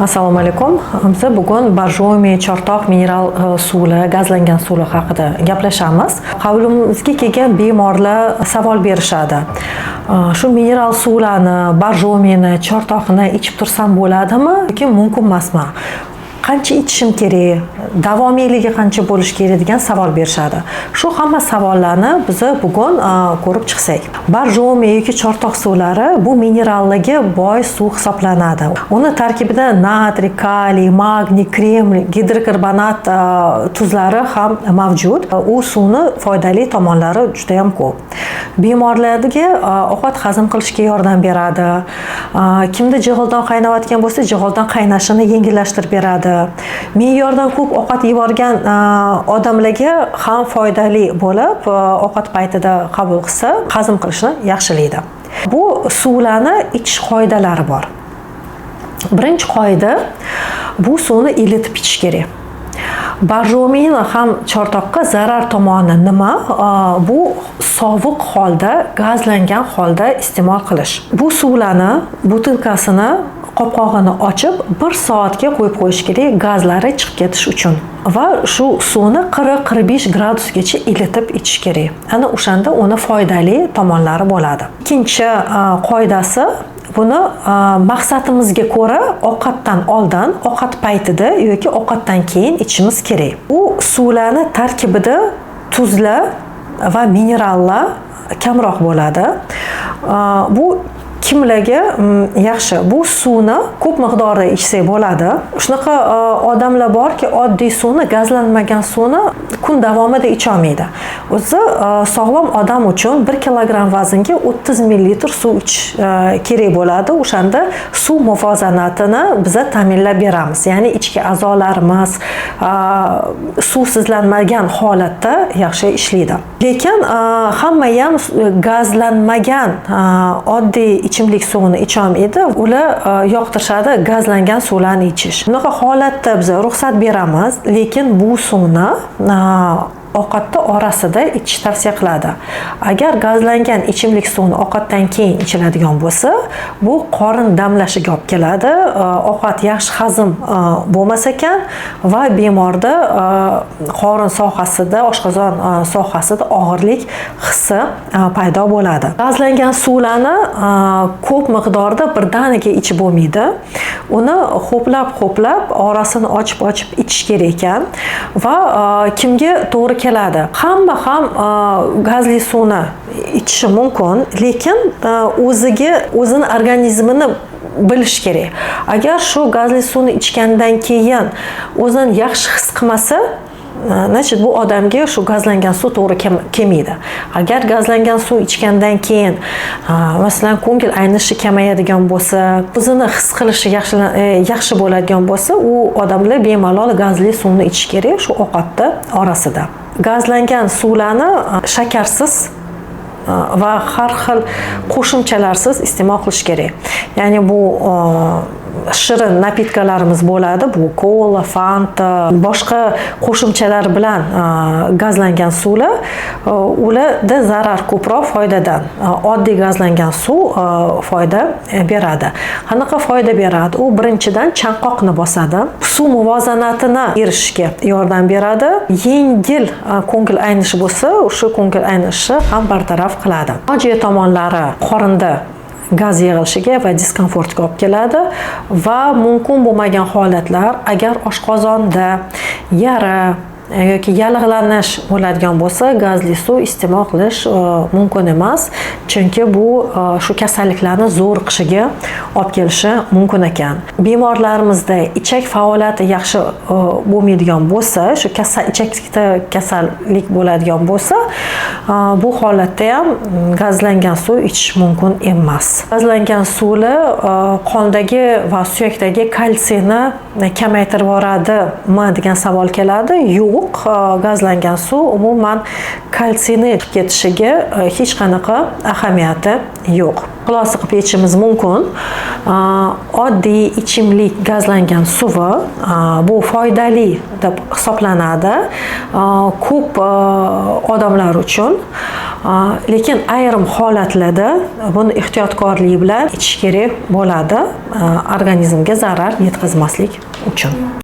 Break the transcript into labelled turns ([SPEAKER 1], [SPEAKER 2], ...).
[SPEAKER 1] Assalomu alaykum. Biz bugun Borjomi Chortoq mineral suvi, gazlangan suvi haqida gaplashamiz. Qabulimizga kelgan bemorlar savol berishadi. Shu mineral suvlarni, Borjomini, Chortoqni ichib tursam bo'ladimi yoki mumkin emasmi? Qancha ichishim kerak, davomiyligi qancha bo'lishi kerak degan savol berishadi. Shu hamma savollarni biz bugun ko'rib chiqsak. Borjomi yoki Chortoq suvlari bu mineralligi boy suv hisoblanadi. Uni tarkibida natriy, kaliy, magniy, kremniy, gidrokarbonat tuzlari ham mavjud. U suvni foydali tomonlari juda ham ko'p. Bemorlarga ovqat hazm qilishga yordam beradi. Kimda jig'ildon qaynayotgan bo'lsa, jig'ildon qaynashini yengillashtirib beradi. Me'yordan ko'p ovqat yevorgan odamlarga ham foydali bo'lib, ovqat paytida qabul qilsa, hazm qilishni yaxshilaydi. Bu suvlarni ichish qoidalari bor. Birinchi qoida, bu suvni ilitib ichish kerak. Borjomini ham Chortoqqa zarar tomoni nima? Bu sovuq holda, gazlangan holda iste'mol qilish. Bu suvlarni butilkasini qopqog'ini ochib 1 soatga qo'yib qo'yish kerak, gazlari chiqib ketish uchun. Va shu suvni 40-45 gradusgacha ilitib ichish kerak. Ana o'shanda uni foydali tomonlari bo'ladi. Ikkinchi qoidasi, buni maqsadimizga ko'ra ovqatdan oldin, ovqat paytida yoki ovqatdan keyin ichishimiz kerak. U suvlarning tarkibida tuzlar va minerallar kamroq bo'ladi. Bu kimlarga yaxshi? Bu suvni ko'p miqdorda ichsak bo'ladi. Shunaqa odamlar borki, oddiy suvni, gazlanmagan suvni kun davomida icha olmaydi. O'zi sog'lom odam uchun 1 kilogramm vaznga 30 ml suv ichish kerak bo'ladi. O'shanda suv muvozanatini biz ta'minlab beramiz. Ya'ni ichki a'zolarimiz suvsizlanmagan holatda yaxshi ishlaydi. Lekin hamma ham gazlanmagan oddiy ichimlik suvini icha olmaydi. Ular yoqtirishadi gazlangan suvlarni ichish. Bunaqa holatda biz ruxsat beramiz, lekin bu suvni ovqatda orasida ichish tavsiya qiladi. Agar gazlangan ichimlik suvni ovqatdan keyin ichiladigan bo'lsa, bu qorin damlashiga olib keladi. Ovqat yaxshi hazm bo'lmas ekan va bemorda qorin sohasida, oshqozon sohasida og'irlik hissi paydo bo'ladi. Gazlangan suvlarni ko'p miqdorda birdaniga ichib bo'lmaydi. Uni ho'plab orasini ochib ichish kerak ekan va kimga to'g'ri keladi. Hamma ham gazli suvni ichishi mumkin, lekin o'zini organizmini bilish kerak. Agar shu gazli suvni ichgandan keyin o'zini yaxshi his qilmasa, bu odamga shu gazlangan suv to'g'ri kelmaydi. Agar gazlangan suv ichgandan keyin masalan ko'ngil aynishi kamayadigan bo'lsa, o'zini his qilishi yaxshi bo'ladigan bo'lsa, u odamlar bemalol gazli suvni ichish kerak shu ovqatda orasida. Gazlangan suvlarni shakarsiz va har xil qo'shimchalarsiz iste'mol qilish kerak. Ya'ni bu shirin napitkalarimiz bo'ladi, bu kola, fanta, boshqa qo'shimchalar bilan gazlangan suvlar, ularda zarar ko'proq foydadan. Oddiy gazlangan suv foyda beradi. Qanaqa foyda beradi? U birinchidan chanqoqni bosadi, suv muvozanatini erishishga yordam beradi. Yengil ko'ngil aynishi bo'lsa, o'sha ko'ngil aynishi ham bartaraf qiladi. Nojo'ya tomonlari qorinda gaz yig'ilishiga va diskomfortga olib keladi va mumkin bo'lmagan holatlar, agar oshqozonda yara yoki yallig'lanish bo'ladigan bo'lsa, gazli suv iste'mol qilish mumkin emas, chunki bu shu kasalliklarni zo'riqishiga olib kelishi mumkin ekan. Bemorlarimizda ichak faoliyati yaxshi bo'lmaydigan bo'lsa, shu ichakda kasallik bo'ladigan bo'lsa, bu holatda ham gazlangan suv ichish mumkin emas. Gazlangan suvlar qondagi va suyakdagi kalsiyni kamaytirib yuboradimi degan savol keladi. Yo'q. sovuq gazlangan suv umuman kalsiyni ketishiga hech qanaqa ahamiyati yo'q. Xulosa qilib yechishimiz mumkin. Oddiy ichimlik gazlangan suvi bu foydali deb hisoblanadi ko'p odamlar uchun. Lekin ayrim holatlarda buni ehtiyotkorlik bilan ichish kerak bo'ladi, organizmga zarar yetkazmaslik uchun.